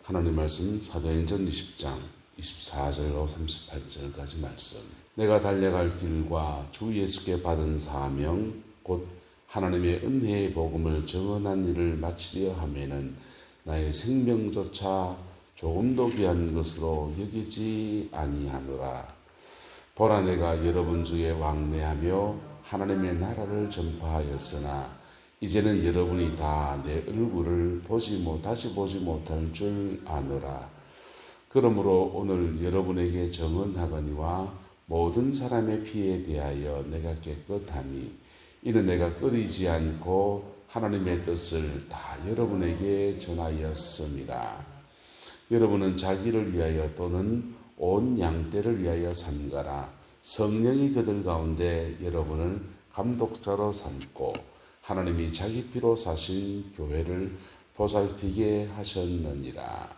하나님 말씀 사도행전 20장 24절로 38절까지 말씀. 내가 달려갈 길과 주 예수께 받은 사명 곧 하나님의 은혜의 복음을 증언한 일을 마치려 하면은 나의 생명조차 조금도 귀한 것으로 여기지 아니하노라. 보라, 내가 여러분 중에 왕래하며 하나님의 나라를 전파하였으나 이제는 여러분이 다 내 얼굴을 다시 보지 못할 줄 아노라. 그러므로 오늘 여러분에게 정언하거니와 모든 사람의 피에 대하여 내가 깨끗하니 이는 내가 끊이지 않고 하나님의 뜻을 다 여러분에게 전하였음이라. 여러분은 자기를 위하여 또는 온 양떼를 위하여 삼가라. 성령이 그들 가운데 여러분을 감독자로 삼고 하나님이 자기 피로 사신 교회를 보살피게 하셨느니라.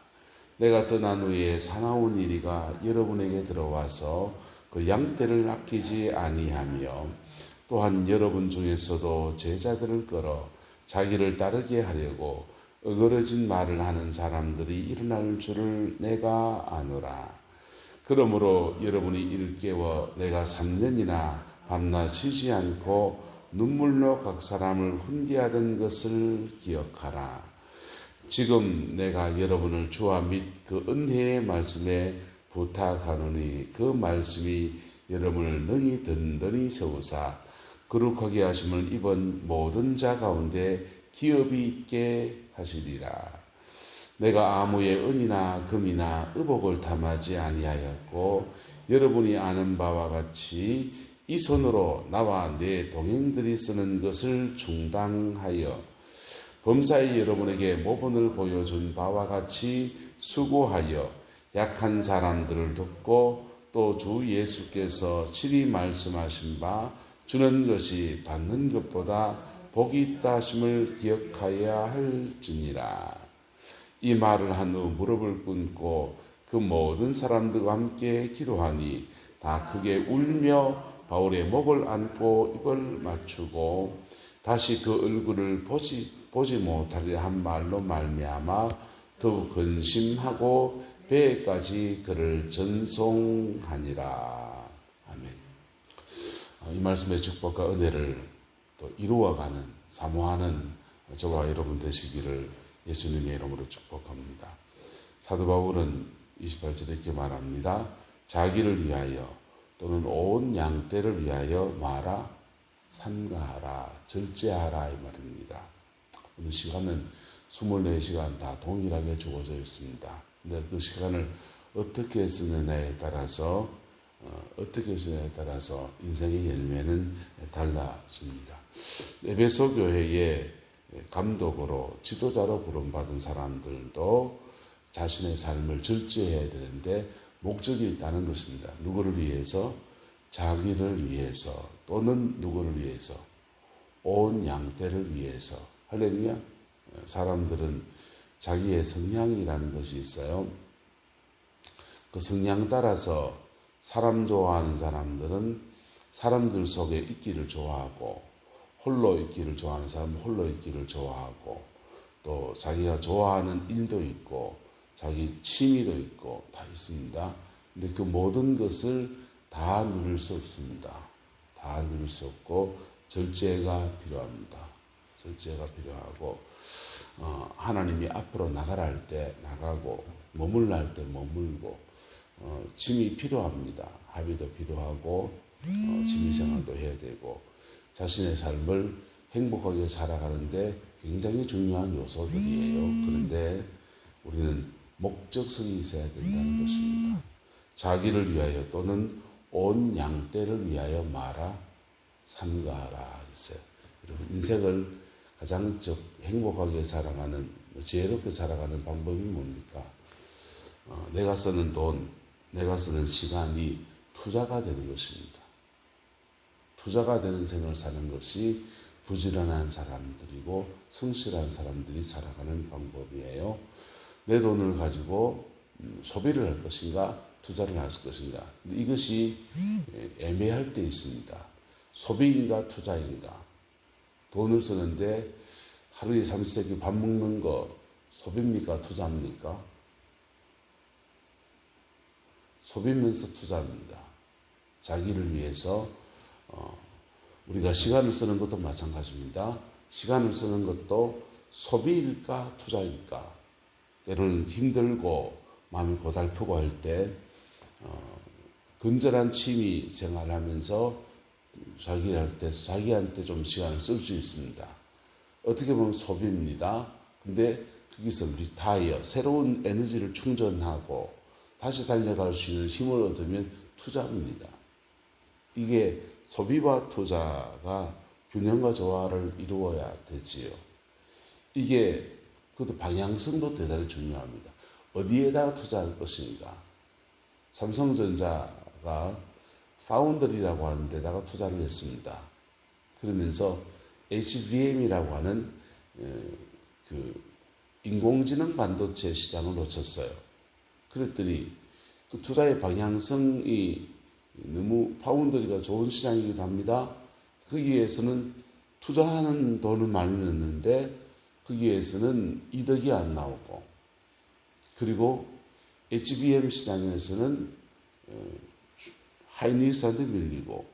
내가 떠난 후에 사나운 이리가 여러분에게 들어와서 그 양떼를 아끼지 아니하며 또한 여러분 중에서도 제자들을 끌어 자기를 따르게 하려고 어그러진 말을 하는 사람들이 일어날 줄을 내가 아노라. 그러므로 여러분이 이를 깨워 내가 3년이나 밤낮 쉬지 않고 눈물로 각 사람을 훈계하던 것을 기억하라. 지금 내가 여러분을 주와 및 그 은혜의 말씀에 부탁하노니 그 말씀이 여러분을 능히 든든히 세우사 거룩하게 하심을 입은 모든 자 가운데 기업이 있게 하시리라. 내가 아무의 은이나 금이나 의복을 탐하지 아니하였고 여러분이 아는 바와 같이 이 손으로 나와 내 동행들이 쓰는 것을 중당하여 범사에 여러분에게 모본을 보여준 바와 같이 수고하여 약한 사람들을 돕고 또 주 예수께서 친히 말씀하신 바 주는 것이 받는 것보다 복이 있다 하심을 기억하여야 할지니라. 이 말을 한 후 무릎을 꿇고 그 모든 사람들과 함께 기도하니 다 크게 울며 바울의 목을 안고 입을 맞추고 다시 그 얼굴을 보지 못하려 한 말로 말미암아 더욱 근심하고 배에까지 그를 전송하니라. 아멘. 이 말씀의 축복과 은혜를 또 이루어가는 사모하는 저와 여러분 되시기를 예수님의 이름으로 축복합니다. 사도 바울은 28절에 이렇게 말합니다. 자기를 위하여 또는 온 양떼를 위하여 마라, 삼가하라, 절제하라 이 말입니다. 오늘 시간은 24시간 다 동일하게 주어져 있습니다. 근데 그 시간을 어떻게 쓰느냐에 따라서 인생의 열매는 달라집니다. 에베소 교회의 감독으로 지도자로 부름받은 사람들도 자신의 삶을 절제해야 되는데 목적이 있다는 것입니다. 누구를 위해서? 자기를 위해서 또는 누구를 위해서? 온 양떼를 위해서. 할렐루야. 사람들은 자기의 성향이라는 것이 있어요. 그 성향 따라서 사람 좋아하는 사람들은 사람들 속에 있기를 좋아하고 홀로 있기를 좋아하는 사람은 홀로 있기를 좋아하고 또 자기가 좋아하는 일도 있고 자기 취미도 있고 다 있습니다. 근데 그 모든 것을 다 누릴 수 없습니다. 다 누릴 수 없고 절제가 필요합니다. 절제가 필요하고 하나님이 앞으로 나가라 할 때 나가고 머물라 할 때 머물고 짐이 필요합니다. 합의도 필요하고 취미생활도 해야 되고 자신의 삶을 행복하게 살아가는데 굉장히 중요한 요소들이에요. 그런데 우리는 목적성이 있어야 된다는 것입니다. 자기를 위하여 또는 온 양떼를 위하여 마라, 삼가하라 했어요. 여러분, 인생을 가장 행복하게 살아가는, 지혜롭게 살아가는 방법이 뭡니까? 내가 쓰는 돈, 내가 쓰는 시간이 투자가 되는 것입니다. 투자가 되는 생을 사는 것이 부지런한 사람들이고 성실한 사람들이 살아가는 방법이에요. 내 돈을 가지고 소비를 할 것인가 투자를 할 것인가. 근데 이것이 애매할 때 있습니다. 소비인가 투자인가. 돈을 쓰는데 하루에 3세끼 밥 먹는 거 소비입니까 투자입니까? 소비면서 투자입니다. 자기를 위해서 우리가 시간을 쓰는 것도 마찬가지입니다. 시간을 쓰는 것도 소비일까 투자일까? 때로는 힘들고 마음이 고달프고 할 때 건전한 취미 생활하면서 자기한테 좀 시간을 쓸 수 있습니다. 어떻게 보면 소비입니다. 근데 거기서 리타이어, 새로운 에너지를 충전하고 다시 달려갈 수 있는 힘을 얻으면 투자입니다. 이게 소비와 투자가 균형과 조화를 이루어야 되지요. 이게 그것도 방향성도 대단히 중요합니다. 어디에다가 투자할 것인가? 삼성전자가 파운드리라고 하는 데다가 투자를 했습니다. 그러면서 HBM이라고 하는 그 인공지능 반도체 시장을 놓쳤어요. 그랬더니 그 투자의 방향성이 너무 파운드리가 좋은 시장이기도 합니다. 거기에서는 투자하는 돈은 많이 넣는데 거기에서는 이득이 안 나오고, 그리고 HBM 시장에서는 하이닉스한테 밀리고,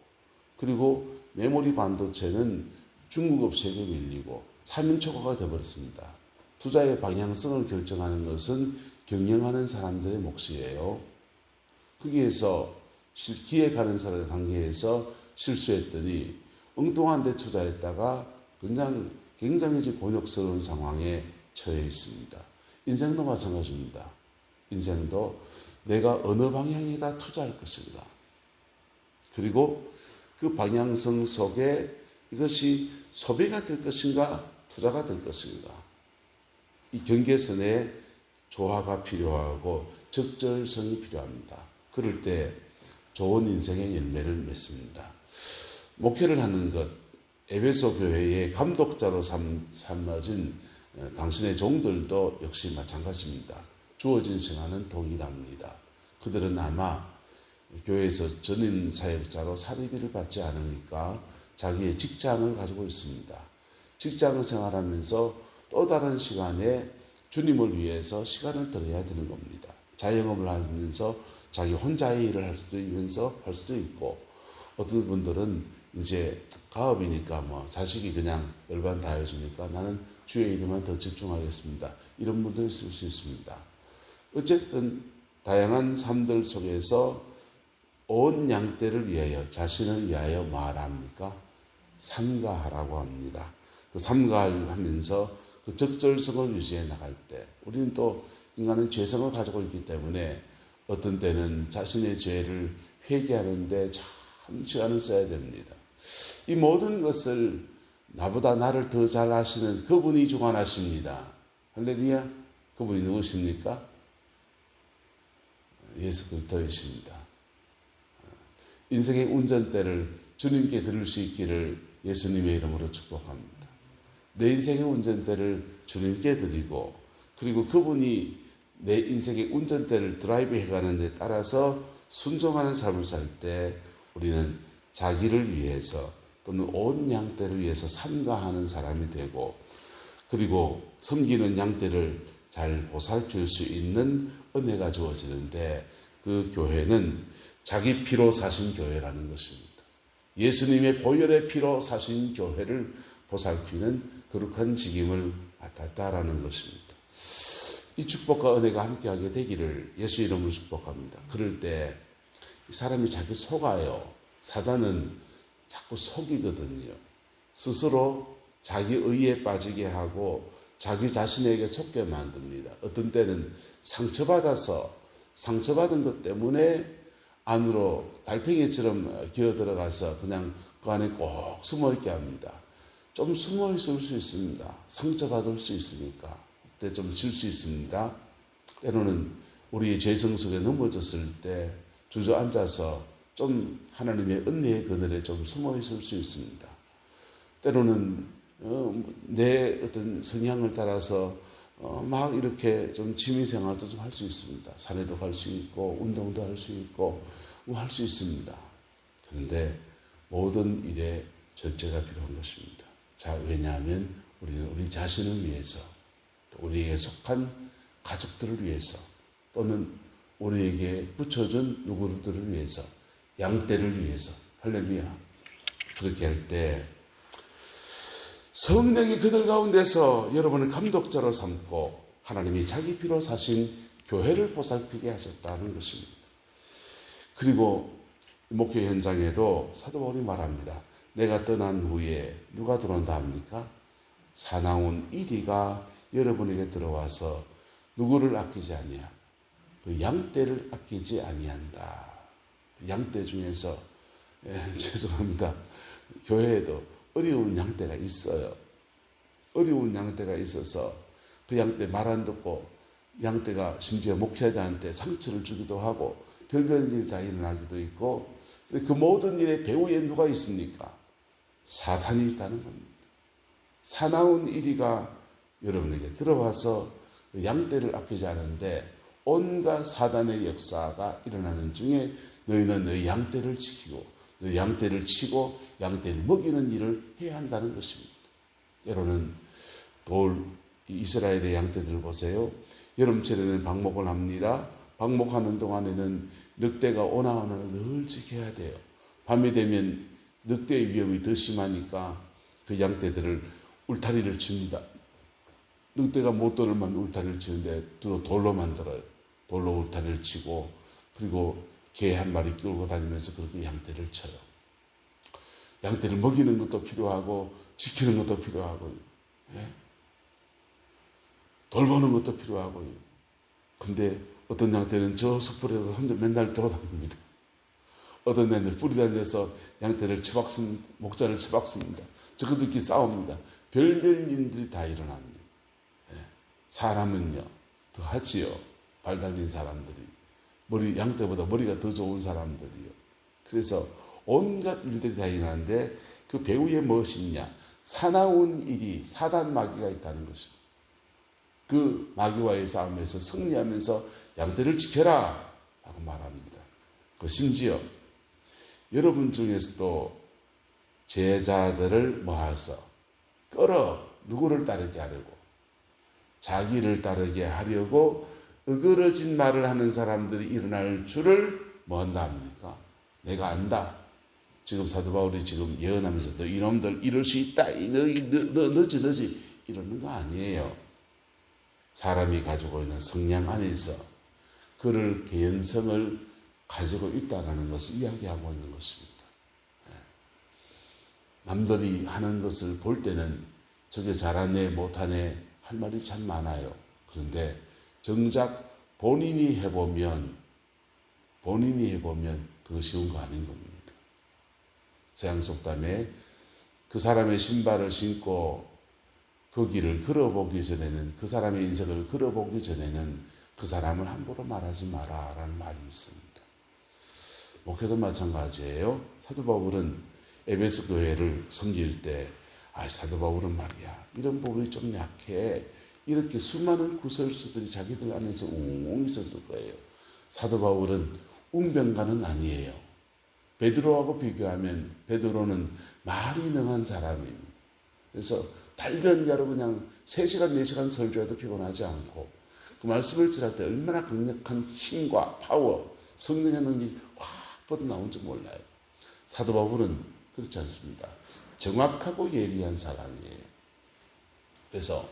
그리고 메모리 반도체는 중국 업체에게 밀리고 3인초과가 되어버렸습니다. 투자의 방향성을 결정하는 것은 경영하는 사람들의 몫이에요. 거기에서 기획하는 사람의 관계에서 실수했더니 엉뚱한 데 투자했다가 그냥 굉장히 곤욕스러운 상황에 처해 있습니다. 인생도 마찬가지입니다. 인생도 내가 어느 방향에다 투자할 것인가. 그리고 그 방향성 속에 이것이 소비가 될 것인가 투자가 될 것인가. 이 경계선에 조화가 필요하고 적절성이 필요합니다. 그럴 때 좋은 인생의 열매를 맺습니다. 목회를 하는 것, 에베소 교회의 감독자로 삼아진 당신의 종들도 역시 마찬가지입니다. 주어진 시간은 동일합니다. 그들은 아마 교회에서 전임 사역자로 사례비를 받지 않으니까 자기의 직장을 가지고 있습니다. 직장을 생활하면서 또 다른 시간에 주님을 위해서 시간을 들여야 되는 겁니다. 자영업을 하면서 자기 혼자의 일을 할 수도 있고, 어떤 분들은 이제 가업이니까 자식이 그냥 열반 다 해주니까 나는 주의 일에만 더 집중하겠습니다. 이런 분도 있을 수 있습니다. 어쨌든 다양한 삶들 속에서 온 양떼를 위하여, 자신을 위하여 말합니까? 삼가하라고 합니다. 그 삼가하면서 그 적절성을 유지해 나갈 때, 우리는 또 인간은 죄성을 가지고 있기 때문에 어떤 때는 자신의 죄를 회개하는데 참 시간을 써야 됩니다. 이 모든 것을 나보다 나를 더 잘 아시는 그분이 주관하십니다. 할렐루야. 그분이 누구십니까? 예수 그리스도이십니다. 인생의 운전대를 주님께 들을 수 있기를 예수님의 이름으로 축복합니다. 내 인생의 운전대를 주님께 드리고, 그리고 그분이 내 인생의 운전대를 드라이브 해가는 데 따라서 순종하는 삶을 살 때 우리는 자기를 위해서 또는 온 양떼를 위해서 삼가하는 사람이 되고, 그리고 섬기는 양떼를 잘 보살필 수 있는 은혜가 주어지는데, 그 교회는 자기 피로 사신 교회라는 것입니다. 예수님의 보혈의 피로 사신 교회를 보살피는 거룩한 직임을 맡았다라는 것입니다. 이 축복과 은혜가 함께하게 되기를 예수 이름으로 축복합니다. 그럴 때 사람이 자꾸 속아요. 사단은 자꾸 속이거든요. 스스로 자기 의에 빠지게 하고 자기 자신에게 속게 만듭니다. 어떤 때는 상처받은 것 때문에 안으로 달팽이처럼 기어 들어가서 그냥 그 안에 꼭 숨어 있게 합니다. 좀 숨어 있을 수 있습니다. 상처받을 수 있으니까. 그때 좀 질 수 있습니다. 때로는 우리의 죄성 속에 넘어졌을 때 주저앉아서 좀 하나님의 은혜의 그늘에 좀 숨어 있을 수 있습니다. 때로는 내 어떤 성향을 따라서 막 이렇게 좀 취미생활도 좀 할 수 있습니다. 산에도 갈 수 있고 운동도 할 수 있고 할 수 있습니다. 그런데 모든 일에 절제가 필요한 것입니다. 자, 왜냐하면 우리는 우리 자신을 위해서, 또 우리에게 속한 가족들을 위해서, 또는 우리에게 붙여준 누구들을 위해서, 양떼를 위해서. 할렐루야. 그렇게 할 때 성령이 그들 가운데서 여러분을 감독자로 삼고 하나님이 자기 피로 사신 교회를 보살피게 하셨다는 것입니다. 그리고 목회 현장에도 사도 바울이 말합니다. 내가 떠난 후에 누가 들어온다 합니까? 사나운 이리가 여러분에게 들어와서 누구를 아끼지 아니하고 그 양떼를 아끼지 아니한다. 양떼 중에서 죄송합니다. 교회에도 어려운 양떼가 있어요. 어려운 양떼가 있어서 그 양떼 말 안 듣고 양떼가 심지어 목회자한테 상처를 주기도 하고 별별 일이 다 일어나기도 있고, 그 모든 일에 배후에 누가 있습니까? 사탄이 있다는 겁니다. 사나운 이리가 여러분에게 들어와서 양떼를 아끼지 않은데 온갖 사단의 역사가 일어나는 중에 너희는 너희 양떼를 지키고 너희 양떼를 치고 양떼를 먹이는 일을 해야 한다는 것입니다. 여러분은 이스라엘의 양떼들을 보세요. 여름철에는 방목을 합니다. 방목하는 동안에는 늑대가 오나 늘 지켜야 돼요. 밤이 되면 늑대의 위험이 더 심하니까 그 양떼들을 울타리를 칩니다. 늑대가 못 들으면 울타리를 치는데 돌로 만들어요. 돌로 울타리를 치고, 그리고 개 한 마리 끌고 다니면서 그렇게 양떼를 쳐요. 양떼를 먹이는 것도 필요하고 지키는 것도 필요하고, 예? 돌보는 것도 필요하고요. 근데 어떤 양떼는 저 숲으로 혼자 맨날 돌아다닙니다. 어떤 양떼는 뿌리 달려서 양떼를 쳐박습니다. 목자를 쳐박습니다. 저것들끼리 싸웁니다. 별별 일들이 다 일어납니다. 예. 사람은요, 더 하지요. 발 달린 사람들이. 양떼보다 머리가 더 좋은 사람들이요. 그래서 온갖 일들이 다 일어나는데 그 배후에 무엇이 있냐? 사나운 일이 사단 마귀가 있다는 것입니다. 그 마귀와의 싸움에서 승리하면서 양떼를 지켜라 라고 말합니다. 심지어 여러분 중에서도 제자들을 모아서 끌어 누구를 따르게 하려고, 자기를 따르게 하려고 어그러진 말을 하는 사람들이 일어날 줄을 뭐 한다 합니까? 내가 안다. 지금 사도 바울이 지금 예언하면서 너 이놈들 이럴 수 있다. 너지 이러는 거 아니에요. 사람이 가지고 있는 성량 안에서 그를 개연성을 가지고 있다는 것을 이야기하고 있는 것입니다. 남들이 하는 것을 볼 때는 저게 잘하네 못하네 할 말이 참 많아요. 그런데 정작 본인이 해보면 그거 쉬운 거 아닌 겁니다. 세양속담에 그 사람의 신발을 신고 그 길을 걸어보기 전에는, 그 사람의 인생을 걸어보기 전에는 그 사람을 함부로 말하지 마라 라는 말이 있습니다. 목회도 마찬가지예요. 사도 바울은 에베소 교회를 섬길 때 사도 바울은 말이야 이런 부분이 좀 약해, 이렇게 수많은 구설수들이 자기들 안에서 웅 있었을 거예요. 사도 바울은 웅변가는 아니에요. 베드로하고 비교하면 베드로는 말이 능한 사람입니다. 그래서 달변가로 그냥 3시간, 4시간 설교해도 피곤하지 않고 그 말씀을 전할 때 얼마나 강력한 힘과 파워, 성령의 능력이 확 뻗어나온지 몰라요. 사도 바울은 그렇지 않습니다. 정확하고 예리한 사람이에요. 그래서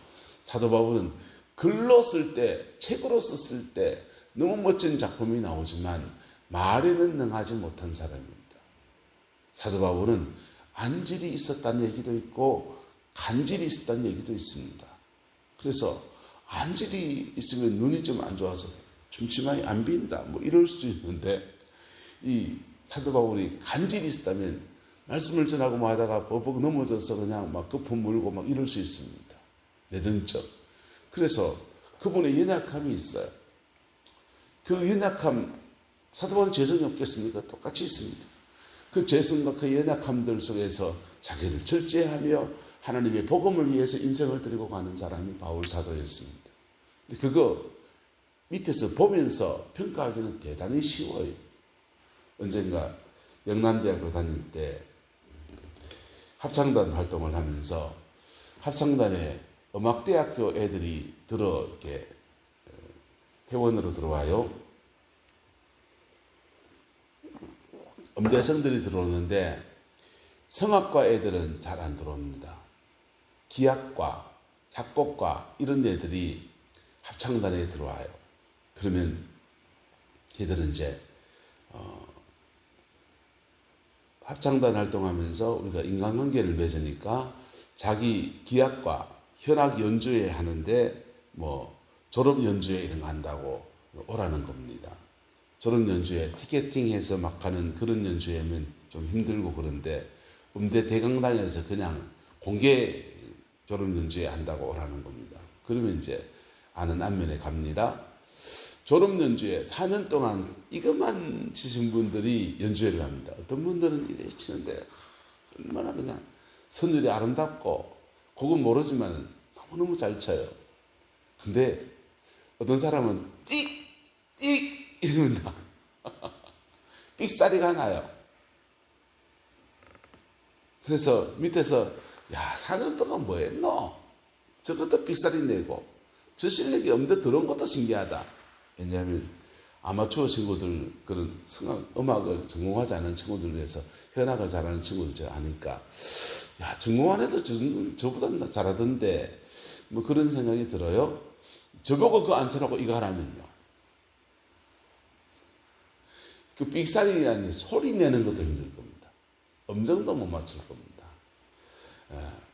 사도 바울은 글로 쓸 때, 책으로 썼을 때 너무 멋진 작품이 나오지만 말에는 능하지 못한 사람입니다. 사도 바울은 안질이 있었다는 얘기도 있고 간질이 있었다는 얘기도 있습니다. 그래서 안질이 있으면 눈이 좀 안 좋아서 중치마이 안 빈다 뭐 이럴 수도 있는데, 이 사도 바울이 간질이 있었다면 말씀을 전하고 뭐 하다가 버벅 넘어져서 그냥 막 거품 물고 막 이럴 수 있습니다. 내전적. 그래서 그분의 연약함이 있어요. 그 연약함, 사도 바울은 재성이 없겠습니까? 똑같이 있습니다. 그 재성과 그 연약함들 속에서 자기를 절제하며 하나님의 복음을 위해서 인생을 드리고 가는 사람이 바울 사도였습니다. 근데 그거 밑에서 보면서 평가하기는 대단히 쉬워요. 언젠가 영남대학교 다닐 때 합창단 활동을 하면서 합창단에 음악대학교 애들이 이렇게 회원으로 들어와요. 음대생들이 들어오는데 성악과 애들은 잘 안 들어옵니다. 기악과, 작곡과 이런 애들이 합창단에 들어와요. 그러면 걔들은 이제 합창단 활동하면서 우리가 인간관계를 맺으니까 자기 기악과 현악 연주회 하는데 뭐 졸업 연주회 이런 거 한다고 오라는 겁니다. 졸업 연주회 티켓팅해서 막 하는 그런 연주회면 좀 힘들고 그런데 음대 대강당에서 그냥 공개 졸업 연주회 한다고 오라는 겁니다. 그러면 이제 아는 안면에 갑니다. 졸업 연주회 4년 동안 이것만 치신 분들이 연주회를 합니다. 어떤 분들은 이래 치는데 얼마나 그냥 선율이 아름답고 곡은 모르지만 너무너무 잘 쳐요. 근데 어떤 사람은 띡 이러면다. 삑사리가 나요. 그래서 밑에서 야 4년 동안 뭐 했노? 저것도 삑사리 내고 저 실력이 없는데 들어온 것도 신기하다. 왜냐하면 아마추어 친구들 그런 음악을 전공하지 않은 친구들 위해서 현악을 잘하는 친구들 아니까 야 전공 안 해도 저보다 잘하던데 뭐 그런 생각이 들어요. 저보고 그거 안 쳐놓고 이거 하라면요. 그 삑사리라니 소리 내는 것도 힘들 겁니다. 음정도 못 맞출 겁니다.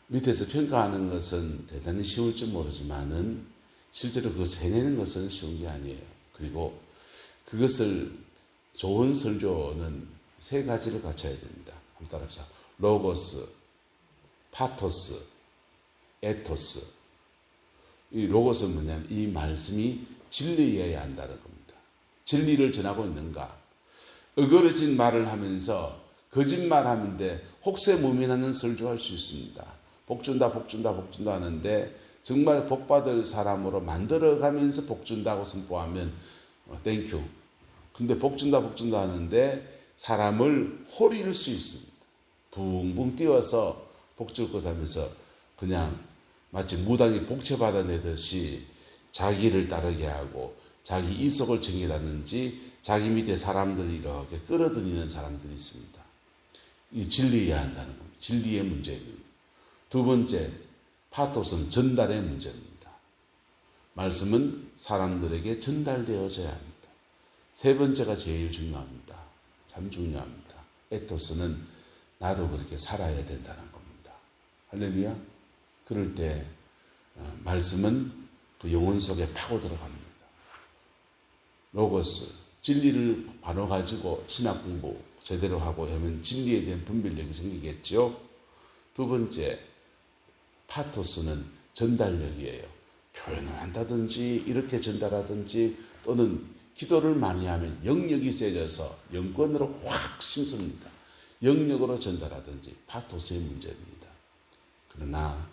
밑에서 평가하는 것은 대단히 쉬울지 모르지만은 실제로 그것을 해내는 것은 쉬운 게 아니에요. 그리고 그것을 좋은 설교는 세 가지를 갖춰야 됩니다. 한번 따라합시다. 로고스, 파토스, 에토스. 이 로고스는 뭐냐면 이 말씀이 진리여야 한다는 겁니다. 진리를 전하고 있는가? 어그러진 말을 하면서 거짓말하는데 혹세무민하는 설교할 수 있습니다. 복준다 하는데 정말 복받을 사람으로 만들어가면서 복준다고 선포하면 땡큐. 근데 복준다 하는데 사람을 호릴 수 있습니다. 붕붕 띄워서 복줄 것 하면서 그냥 마치 무당이 복채 받아내듯이 자기를 따르게 하고 자기 이속을 정의라든지 자기 밑에 사람들이 이렇게 끌어들이는 사람들이 있습니다. 이 진리해야 한다는 겁니다. 진리의 문제입니다. 두 번째, 파토스는 전달의 문제입니다. 말씀은 사람들에게 전달되어져야 합니다. 세 번째가 제일 중요합니다. 참 중요합니다. 에토스는 나도 그렇게 살아야 된다는 겁니다. 할렐루야. 그럴 때 말씀은 그 영혼 속에 파고 들어갑니다. 로고스, 진리를 바로 가지고 신학 공부 제대로 하고 하면 진리에 대한 분별력이 생기겠죠. 두 번째, 파토스는 전달력이에요. 표현을 한다든지 이렇게 전달하든지 또는 기도를 많이 하면 영역이 세져서 영권으로 확 심습니다. 영역으로 전달하든지 파토스의 문제입니다. 그러나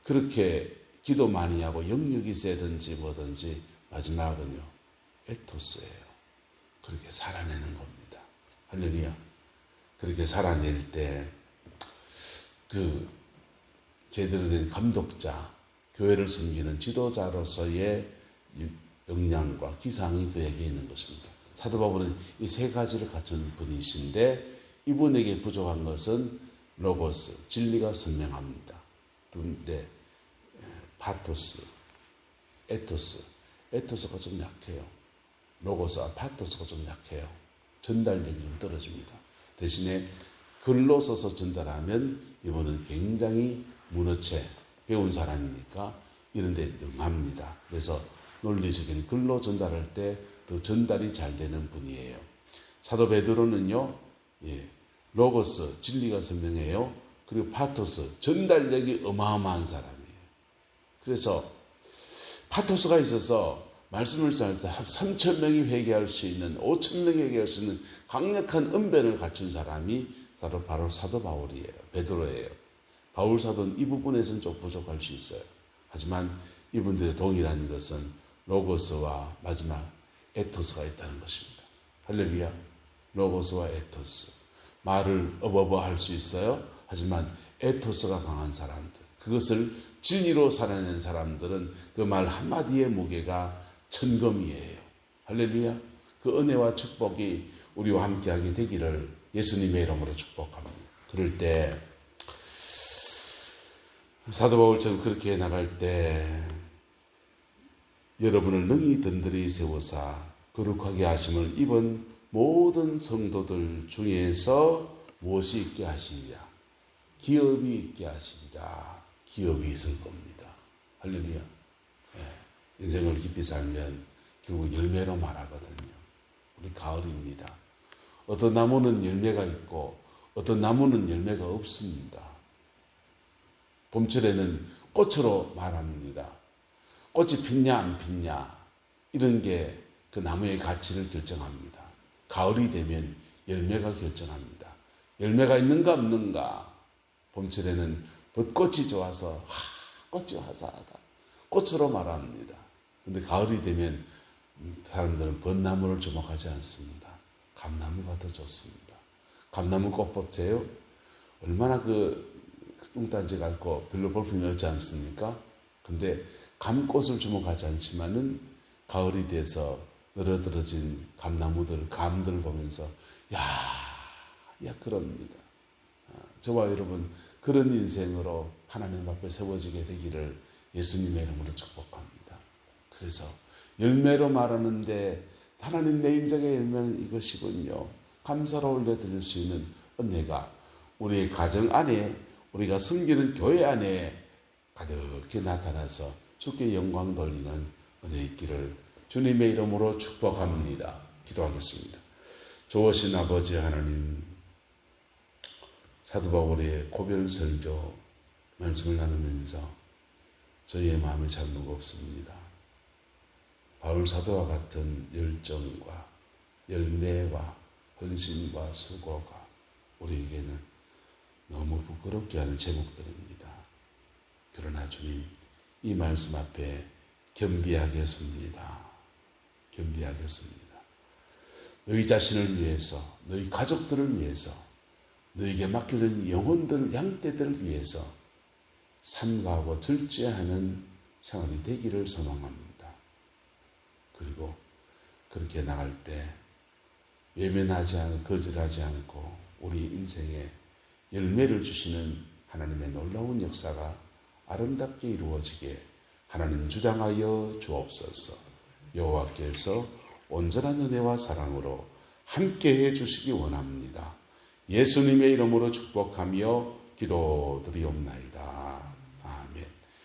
그렇게 기도 많이 하고 영역이 세든지 뭐든지 마지막은요. 에토스예요. 그렇게 살아내는 겁니다. 할렐루야. 그렇게 살아낼 때 그 제대로 된 감독자, 교회를 섬기는 지도자로서의 역량과 기상이 그에게 있는 것입니다. 사도 바울은 이 세 가지를 갖춘 분이신데 이분에게 부족한 것은 로고스, 진리가 선명합니다. 그런데 파토스, 에토스가 좀 약해요. 로고스와 파토스가 좀 약해요. 전달력이 좀 떨어집니다. 대신에 글로 써서 전달하면 이분은 굉장히 문어체 배운 사람이니까 이런 데 능합니다. 그래서 논리적인 글로 전달할 때 더 전달이 잘 되는 분이에요. 사도 베드로는요. 로고스, 진리가 선명해요. 그리고 파토스, 전달력이 어마어마한 사람이에요. 그래서 파토스가 있어서 말씀을 전할 때 3,000명이 회개할 수 있는 5,000명이 회개할 수 있는 강력한 언변을 갖춘 사람이 바로 사도 바울이에요. 베드로예요. 바울 사도는 이 부분에서는 좀 부족할 수 있어요. 하지만 이분들의 동일한 것은 로고스와 마지막 에토스가 있다는 것입니다. 할렐루야. 로고스와 에토스. 말을 어버버 할 수 있어요. 하지만 에토스가 강한 사람들. 그것을 진리로 살아낸 사람들은 그 말 한마디의 무게가 천검이에요. 할렐루야. 그 은혜와 축복이 우리와 함께하게 되기를 예수님의 이름으로 축복합니다. 그럴 때 사도 바울처럼 그렇게 나갈 때 여러분을 능히 든든히 세우사 거룩하게 하심을 입은 모든 성도들 중에서 무엇이 있게 하시리라? 기업이 있게 하시리라. 기업이 있을 겁니다. 할렐루야. 인생을 깊이 살면 결국 열매로 말하거든요. 우리 가을입니다. 어떤 나무는 열매가 있고 어떤 나무는 열매가 없습니다. 봄철에는 꽃으로 말합니다. 꽃이 폈냐 안 폈냐 이런 게 그 나무의 가치를 결정합니다. 가을이 되면 열매가 결정합니다. 열매가 있는가 없는가. 봄철에는 벚꽃이 좋아서 꽃이 화사하다. 꽃으로 말합니다. 근데 가을이 되면 사람들은 벚나무를 주목하지 않습니다. 감나무가 더 좋습니다. 감나무 꽃 보세요. 얼마나 뚱딴지 같고 별로 볼품이 없지 않습니까? 근데 감꽃을 주목하지 않지만은 가을이 돼서 늘어들어진 감들 보면서 그럽니다. 저와 여러분 그런 인생으로 하나님 앞에 세워지게 되기를 예수님의 이름으로 축복합니다. 그래서 열매로 말하는데 하나님 내 인생의 열매는 이것이군요. 감사로 올려드릴 수 있는 은혜가 우리의 가정 안에 우리가 섬기는 교회 안에 가득히 나타나서 주께 영광 돌리는 은혜 있기를 주님의 이름으로 축복합니다. 기도하겠습니다. 좋으신 아버지 하나님, 사도 바울의 고별 설교 말씀을 나누면서 저희의 마음이 참 무겁습니다. 바울 사도와 같은 열정과 열매와 헌신과 수고가 우리에게는 너무 부끄럽게 하는 제목들입니다. 그러나 주님, 이 말씀 앞에 겸비하겠습니다. 너희 자신을 위해서, 너희 가족들을 위해서, 너에게 맡겨진 영혼들, 양떼들을 위해서 삼가하고 절제하는 생활이 되기를 소망합니다. 그리고 그렇게 나갈 때 외면하지 않고 거절하지 않고 우리 인생에 열매를 주시는 하나님의 놀라운 역사가 아름답게 이루어지게 하나님 주장하여 주옵소서. 여호와께서 온전한 은혜와 사랑으로 함께해 주시기 원합니다. 예수님의 이름으로 축복하며 기도드리옵나이다.